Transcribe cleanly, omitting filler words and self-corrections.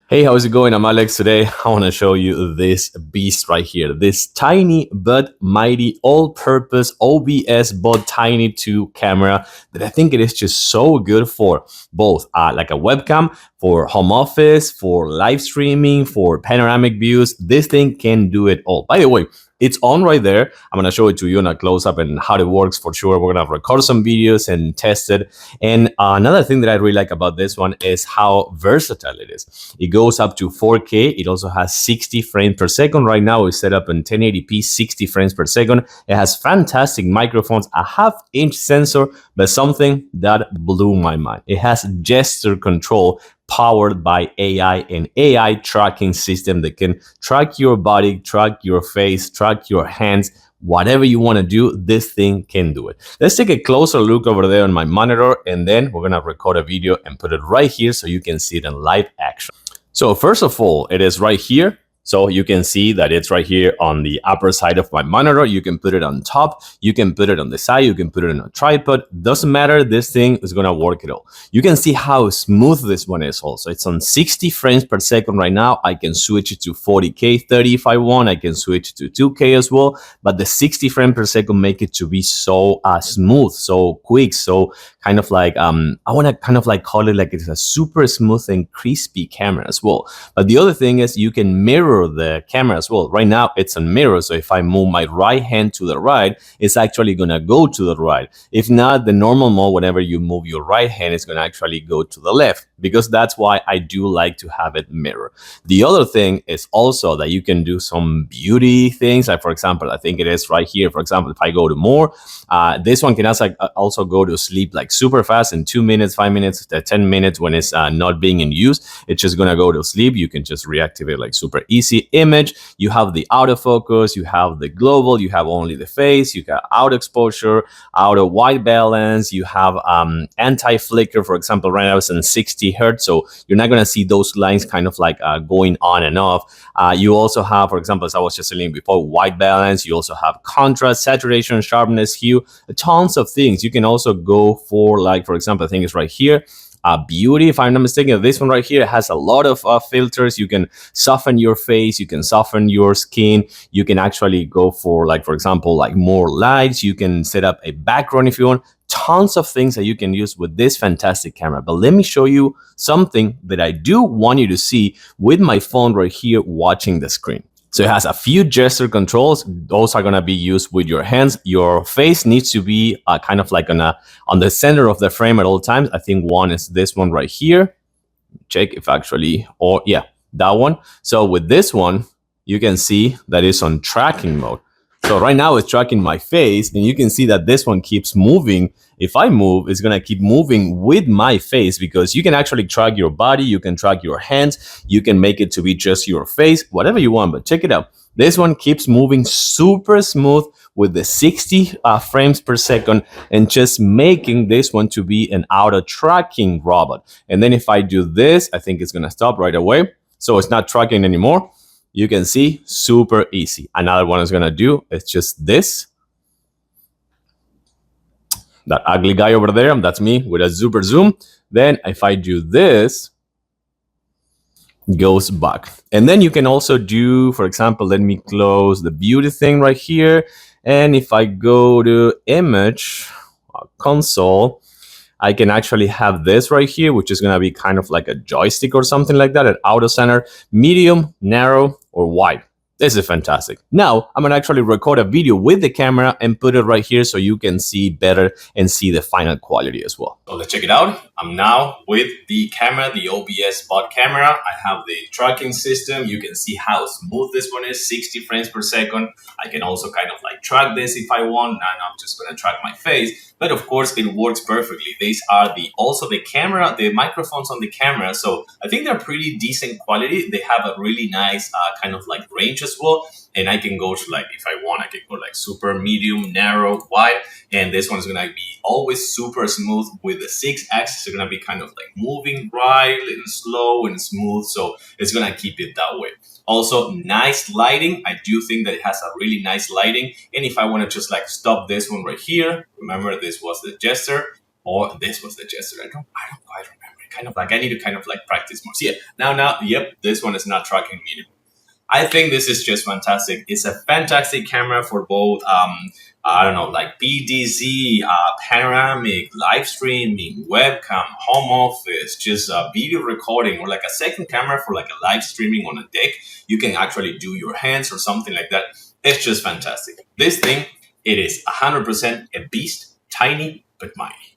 Hey, how's it going? I'm Alex. Today, I want to show you this beast right here. This tiny but mighty all-purpose OBSBOT Tiny 2 camera that I think it is just so good for both like a webcam, for home office, for live streaming, for panoramic views. This thing can do it all. By the way, it's on right there. I'm going to show it to you in a close-up and how it works for sure. We're going to record some videos and test it. And another thing that I really like about this one is how versatile it is. It goes up to 4K. It also has 60 frames per second. Right now it's set up in 1080p, 60 frames per second. It has fantastic microphones, a half-inch sensor, but something that blew my mind. It has gesture control powered by AI, an AI tracking system that can track your body, track your face, track your hands. Whatever you want to do, this thing can do it. Let's take a closer look over there on my monitor, and then we're going to record a video and put it right here so you can see it in live action. So first of all, it is right here. So you can see that it's right here on the upper side of my monitor. You can put it on top. You can put it on the side. You can put it on a tripod. Doesn't matter. This thing is going to work it all. You can see how smooth this one is also. It's on 60 frames per second right now. I can switch it to 40K 30 if I want. I can switch to 2K as well. But the 60 frames per second make it to be so smooth, so quick, so kind of like, I want to kind of like call it like it's a super smooth and crispy camera as well. But the other thing is you can mirror the camera as well. Right now it's on mirror, so if I move my right hand to the right, it's actually gonna go to the right. If not, the normal mode, whenever you move your right hand, it's gonna actually go to the left, because that's why I do like to have it mirror. The other thing is also that you can do some beauty things. Like for example, I think it is right here. For example, if I go to more, this one can also go to sleep like super fast in 2 minutes, 5 minutes, 10 minutes when it's not being in use. It's just gonna go to sleep. You can just reactivate like super easy. Image, you have the autofocus, you have the global, you have only the face, you got auto exposure, auto white balance, you have anti-flicker. For example, right now it's in 60 hertz, so you're not going to see those lines kind of like going on and off. You also have, for example, as I was just saying before, white balance. You also have contrast, saturation, sharpness, hue, tons of things. You can also go for, like, for example, I think it's right here, beauty, if I'm not mistaken. This one right here has a lot of filters. You can soften your face, you can soften your skin, you can actually go for, like, for example, like more lights. You can set up a background if you want. Tons of things that you can use with this fantastic camera. But let me show you something that I do want you to see with my phone right here watching the screen. So it has a few gesture controls. Those are going to be used with your hands. Your face needs to be kind of like on the center of the frame at all times. I think one is this one right here. Check if actually, or yeah, that one. So with this one, you can see that it's on tracking mode. So right now it's tracking my face, and you can see that this one keeps moving. If I move, it's gonna keep moving with my face, because you can actually track your body, you can track your hands, you can make it to be just your face, whatever you want. But check it out. This one keeps moving super smooth with the 60 frames per second, and just making this one to be an auto tracking robot. And then if I do this, I think it's gonna stop right away. So it's not tracking anymore. You can see, super easy. Another one is gonna do is just this. That ugly guy over there, that's me with a super zoom. Then if I do this, goes back. And then you can also do, for example, let me close the beauty thing right here. And if I go to image console, I can actually have this right here, which is going to be kind of like a joystick or something like that, at auto center, medium, narrow, or wide. This is fantastic. Now I'm going to actually record a video with the camera and put it right here so you can see better and see the final quality as well. So let's check it out. I'm now with the camera, the OBSBOT camera. I have the tracking system. You can see how smooth this one is, 60 frames per second. I can also kind of like track this if I want, and I'm just going to track my face. But of course, it works perfectly. These are also the camera, the microphones on the camera. So I think they're pretty decent quality. They have a really nice kind of like range as well. And I can go to, like, if I want, I can go like super, medium, narrow, wide. And this one's going to be always super smooth with the 6 axis. They're going to be kind of like moving right and slow and smooth. So it's going to keep it that way. Also, nice lighting. I do think that it has a really nice lighting. And if I want to just like stop this one right here, remember this was the gesture, or this was the gesture. I don't quite remember. kind of like, I need to kind of like practice more. So yeah, now, yep, this one is not tracking me anymore. I think this is just fantastic. It's a fantastic camera for both, I don't know, like PDZ, panoramic, live streaming, webcam, home office, just video recording, or like a second camera for like a live streaming on a deck. You can actually do your hands or something like that. It's just fantastic. This thing, it is 100% a beast, tiny but mighty.